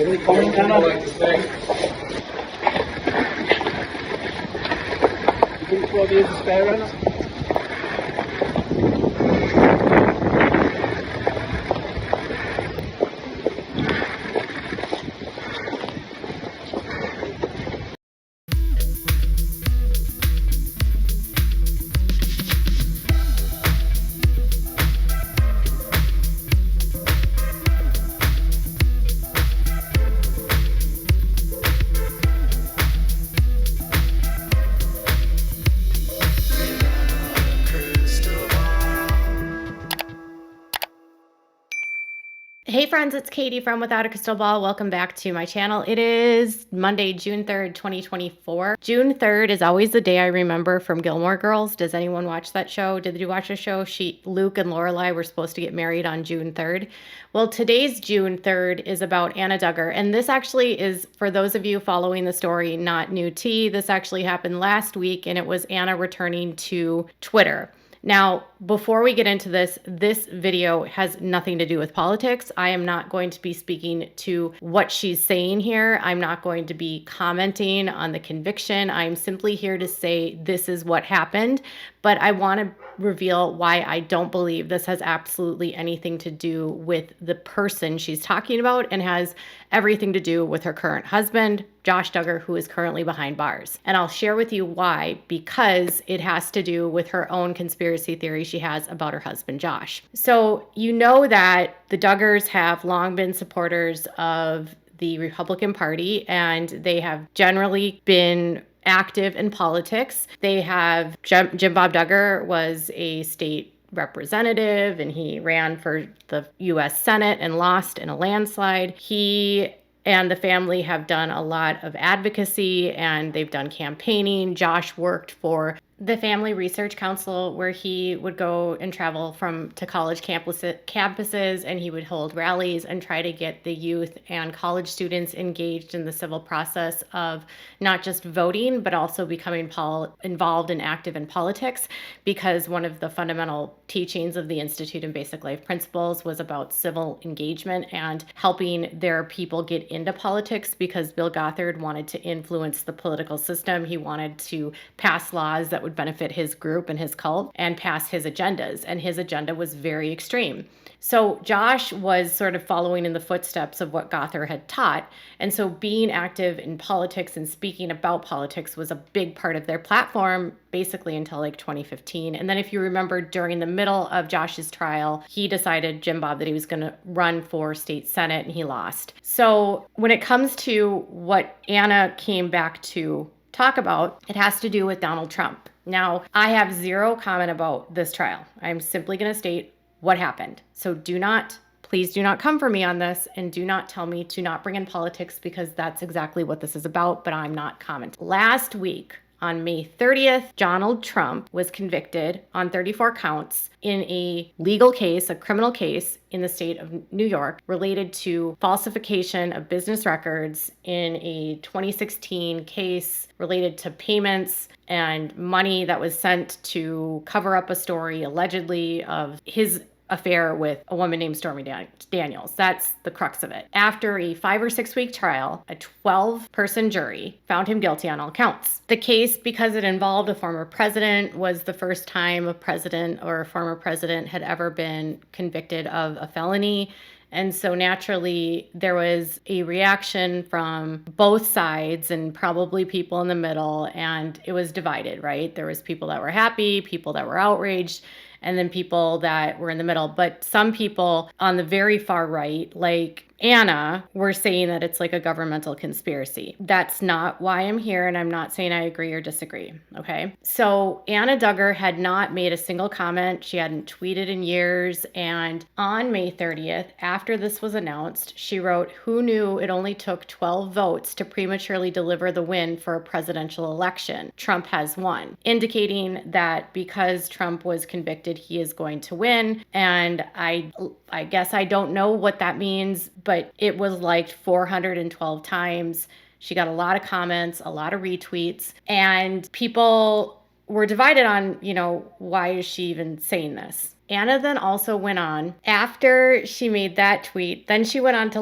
have any comment, Anna? You think 12 years is fair, Anna? Hey friends, it's Katie from Without a Crystal Ball. Welcome back to my channel. It is Monday, June 3rd, 2024. June 3rd is always the day I remember from Gilmore Girls. Does anyone watch that show? Did you watch the show? Luke and Lorelai were supposed to get married on June 3rd. Well, today's June 3rd is about Anna Duggar. And this actually is, for those of you following the story, not new tea. This actually happened last week, and it was Anna returning to Twitter. Now, before we get into this video has nothing to do with politics. I am not going to be speaking to what she's saying here. I'm not going to be commenting on the conviction. I'm simply here to say this is what happened, but I want to reveal why I don't believe this has absolutely anything to do with the person she's talking about and has everything to do with her current husband, Josh Duggar, who is currently behind bars. And I'll share with you why, because it has to do with her own conspiracy theory she has about her husband, Josh. So you know that the Duggars have long been supporters of the Republican Party, and they have generally been active in politics. They have, Jim Bob Duggar was a state representative, and he ran for the U.S. Senate and lost in a landslide. He and the family have done a lot of advocacy, and they've done campaigning. Josh worked for the Family Research Council, where he would go and travel to college campuses, and he would hold rallies and try to get the youth and college students engaged in the civil process of not just voting, but also becoming involved and active in politics, because one of the fundamental teachings of the Institute and Basic Life Principles was about civil engagement and helping their people get into politics, because Bill Gothard wanted to influence the political system. He wanted to pass laws that would benefit his group and his cult and pass his agendas. And his agenda was very extreme. So Josh was sort of following in the footsteps of what Gothard had taught. And so being active in politics and speaking about politics was a big part of their platform, basically until like 2015. And then if you remember, during the middle of Josh's trial, he decided, Jim Bob, that he was going to run for state senate, and he lost. So when it comes to what Anna came back to talk about, it has to do with Donald Trump. Now, I have zero comment about this trial. I'm simply going to state what happened. So please do not come for me on this, and do not tell me to not bring in politics, because that's exactly what this is about, but I'm not commenting. Last week, on May 30th, Donald Trump was convicted on 34 counts in a legal case, a criminal case in the state of New York, related to falsification of business records in a 2016 case related to payments and money that was sent to cover up a story allegedly of his affair with a woman named Stormy Daniels. That's the crux of it. After a 5 or 6 week trial, a 12-person jury found him guilty on all counts. The case, because it involved a former president, was the first time a president or a former president had ever been convicted of a felony. And so naturally, there was a reaction from both sides, and probably people in the middle, and it was divided, right? There was people that were happy, people that were outraged, and then people that were in the middle. But some people on the very far right, like Anna, were saying that it's like a governmental conspiracy. That's not why I'm here, and I'm not saying I agree or disagree, okay? So Anna Duggar had not made a single comment. She hadn't tweeted in years, and on May 30th, after this was announced, she wrote, "Who knew it only took 12 votes to prematurely deliver the win for a presidential election? Trump has won," indicating that because Trump was convicted, he is going to win. And I guess I don't know what that means, but it was liked 412 times. She got a lot of comments, a lot of retweets, and people were divided on, why is she even saying this? Anna then also went on, after she made that tweet, then she went on to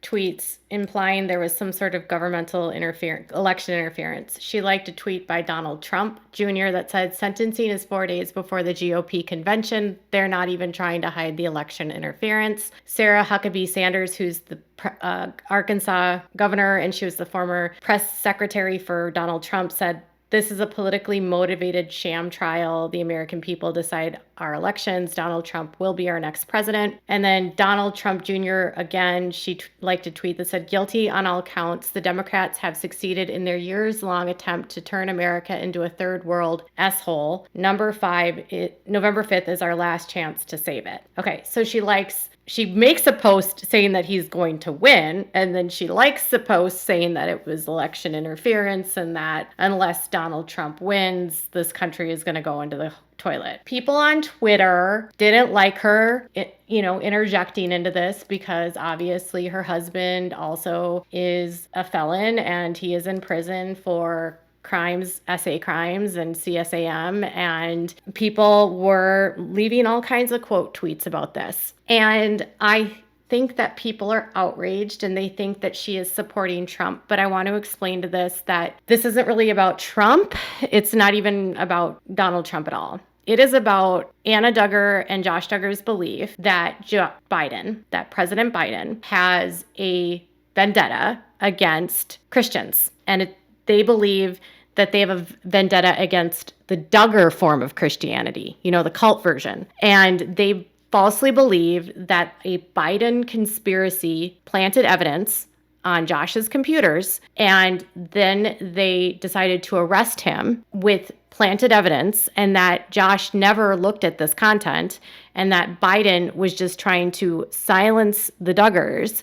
tweets implying there was some sort of governmental election interference. She liked a tweet by Donald Trump Jr. that said, sentencing is 4 days before the GOP convention. They're not even trying to hide the election interference. Sarah Huckabee Sanders, who's the Arkansas governor, and she was the former press secretary for Donald Trump, said, this is a politically motivated sham trial. The American people decide our elections. Donald Trump will be our next president. And then Donald Trump Jr., again, she liked a tweet that said, guilty on all counts. The Democrats have succeeded in their years-long attempt to turn America into a third world S-hole. November 5th is our last chance to save it. Okay, so she makes a post saying that he's going to win, and then she likes the post saying that it was election interference and that unless Donald Trump wins, this country is going to go into the toilet. People on Twitter didn't like her, interjecting into this because obviously her husband also is a felon and he is in prison for SA crimes and CSAM, and people were leaving all kinds of quote tweets about this. And I think that people are outraged and they think that she is supporting Trump. But I want to explain to this that this isn't really about Trump. It's not even about Donald Trump at all. It is about Anna Duggar and Josh Duggar's belief that President Biden has a vendetta against Christians. And they believe that they have a vendetta against the Duggar form of Christianity, the cult version. And they falsely believe that a Biden conspiracy planted evidence on Josh's computers, and then they decided to arrest him with planted evidence, and that Josh never looked at this content, and that Biden was just trying to silence the Duggars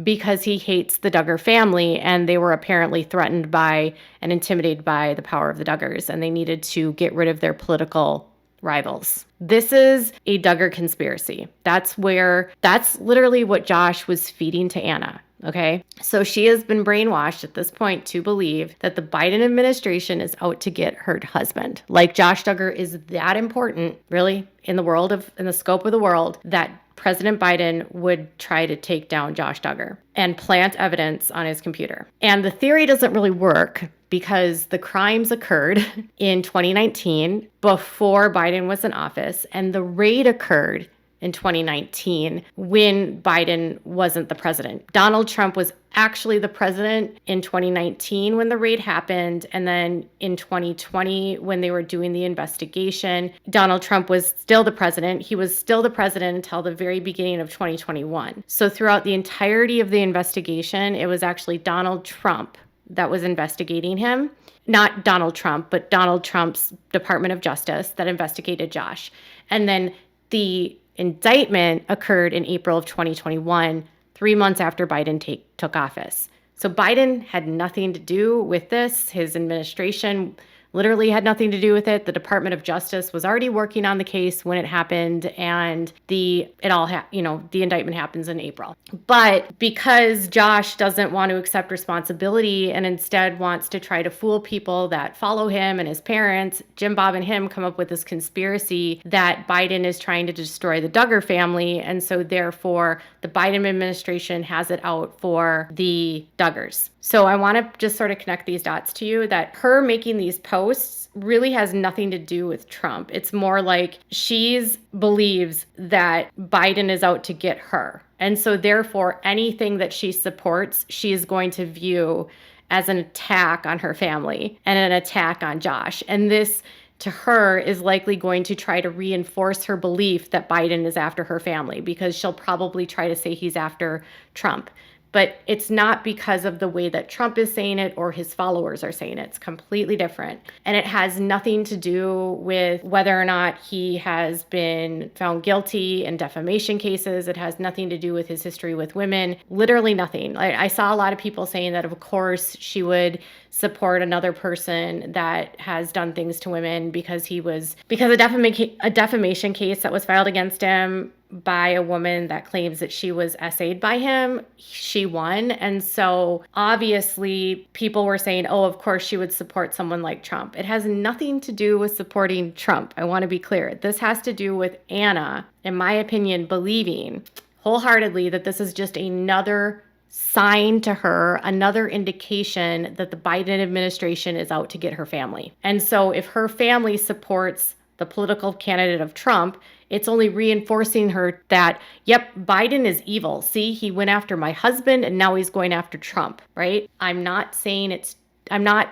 because he hates the Duggar family, and they were apparently threatened by and intimidated by the power of the Duggars, and they needed to get rid of their political rivals. This is a Duggar conspiracy. That's literally what Josh was feeding to Anna. Okay. So she has been brainwashed at this point to believe that the Biden administration is out to get her husband. Like Josh Duggar is that important, really, in the scope of the world, that President Biden would try to take down Josh Duggar and plant evidence on his computer. And the theory doesn't really work because the crimes occurred in 2019 before Biden was in office, and the raid occurred in 2019 when Biden wasn't the president. Donald Trump was actually the president in 2019 when the raid happened, and then in 2020 when they were doing the investigation, Donald Trump was still the president. He was still the president until the very beginning of 2021. So throughout the entirety of the investigation, it was actually Donald Trump that was investigating him. Not Donald Trump, but Donald Trump's Department of Justice that investigated Josh. And then the indictment occurred in April of 2021, 3 months after Biden took office. So Biden had nothing to do with this. His administration literally had nothing to do with it. The Department of Justice was already working on the case when it happened, and the indictment happens in April. But because Josh doesn't want to accept responsibility and instead wants to try to fool people that follow him and his parents, Jim Bob and him come up with this conspiracy that Biden is trying to destroy the Duggar family, and so therefore the Biden administration has it out for the Duggars. So I want to just sort of connect these dots to you that her making these posts really has nothing to do with Trump. It's more like she believes that Biden is out to get her. And so therefore anything that she supports, she is going to view as an attack on her family and an attack on Josh. And this to her is likely going to try to reinforce her belief that Biden is after her family, because she'll probably try to say he's after Trump. But it's not because of the way that Trump is saying it or his followers are saying it. It's completely different. And it has nothing to do with whether or not he has been found guilty in defamation cases. It has nothing to do with his history with women. Literally nothing. I saw a lot of people saying that, of course, she would support another person that has done things to women because a defamation case that was filed against him by a woman that claims that she was essayed by him, she won. And so obviously people were saying, oh, of course she would support someone like Trump. It has nothing to do with supporting Trump. I want to be clear. This has to do with Anna, in my opinion, believing wholeheartedly that this is just another sign to her, another indication that the Biden administration is out to get her family. And so if her family supports the political candidate of Trump, it's only reinforcing her that, yep, Biden is evil. See, he went after my husband and now he's going after Trump, right? I'm not saying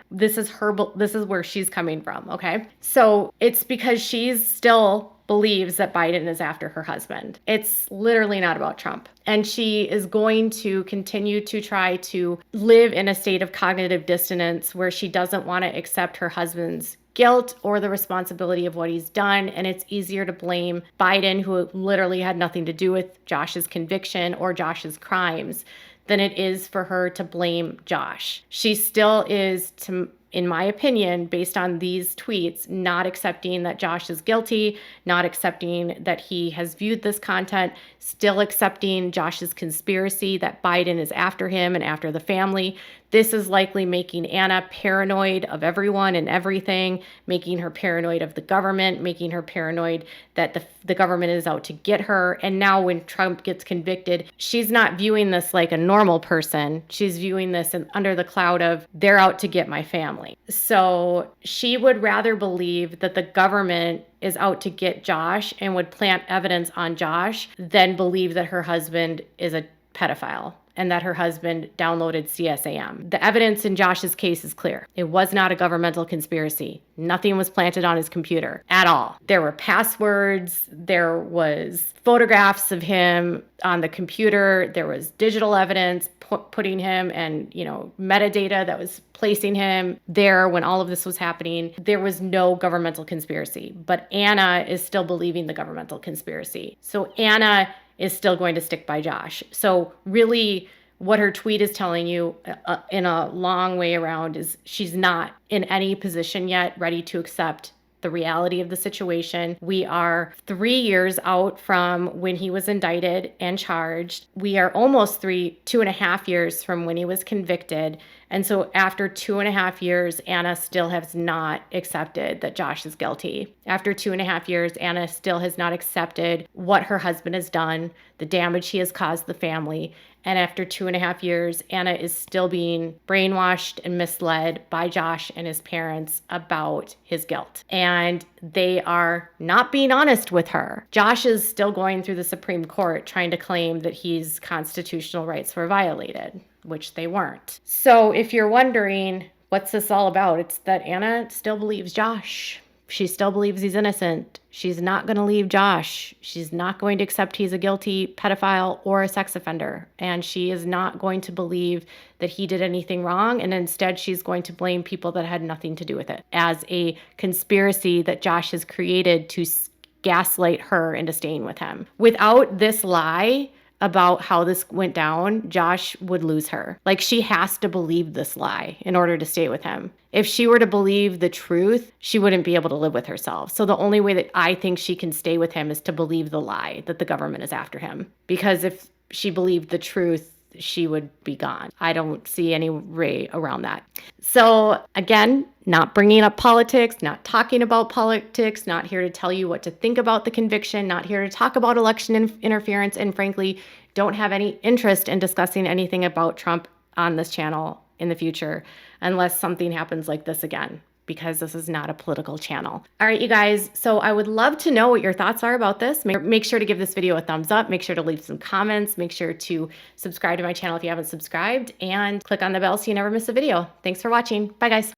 this is where she's coming from, okay? So it's because she's still believes that Biden is after her husband. It's literally not about Trump. And she is going to continue to try to live in a state of cognitive dissonance where she doesn't want to accept her husband's guilt or the responsibility of what he's done. And it's easier to blame Biden, who literally had nothing to do with Josh's conviction or Josh's crimes, than it is for her to blame Josh. She still is, in my opinion, based on these tweets, not accepting that Josh is guilty, not accepting that he has viewed this content, still accepting Josh's conspiracy that Biden is after him and after the family. This is likely making Anna paranoid of everyone and everything, making her paranoid of the government, making her paranoid that the government is out to get her. And now when Trump gets convicted, she's not viewing this like a normal person. She's viewing this under the cloud of, they're out to get my family. So she would rather believe that the government is out to get Josh and would plant evidence on Josh than believe that her husband is a pedophile and that her husband downloaded CSAM. The evidence in Josh's case is clear. It was not a governmental conspiracy. Nothing was planted on his computer at all. There were passwords, there was photographs of him on the computer, there was digital evidence putting him and, metadata that was placing him there when all of this was happening. There was no governmental conspiracy, but Anna is still believing the governmental conspiracy. So Anna is still going to stick by Josh. So really what her tweet is telling you in a long way around is she's not in any position yet ready to accept the reality of the situation. We are 3 years out from when he was indicted and charged. We are almost 2.5 years from when he was convicted. And so after 2.5 years, Anna still has not accepted that Josh is guilty. After 2.5 years, Anna still has not accepted what her husband has done, the damage he has caused the family. And after 2.5 years, Anna is still being brainwashed and misled by Josh and his parents about his guilt. And they are not being honest with her. Josh is still going through the Supreme Court trying to claim that his constitutional rights were violated, which they weren't. So if you're wondering, what's this all about? It's that Anna still believes Josh. She still believes he's innocent. She's not going to leave Josh. She's not going to accept he's a guilty pedophile or a sex offender. And she is not going to believe that he did anything wrong. And instead, she's going to blame people that had nothing to do with it as a conspiracy that Josh has created to gaslight her into staying with him. Without this lie about how this went down, Josh would lose her. Like, she has to believe this lie in order to stay with him. If she were to believe the truth, she wouldn't be able to live with herself. So the only way that I think she can stay with him is to believe the lie that the government is after him. Because if she believed the truth, she would be gone. I don't see any way around that. So again, not bringing up politics, not talking about politics, not here to tell you what to think about the conviction, not here to talk about election interference, and frankly, don't have any interest in discussing anything about Trump on this channel in the future unless something happens like this again, because this is not a political channel. All right, you guys. So I would love to know what your thoughts are about this. Make sure to give this video a thumbs up. Make sure to leave some comments. Make sure to subscribe to my channel if you haven't subscribed, and click on the bell so you never miss a video. Thanks for watching. Bye, guys.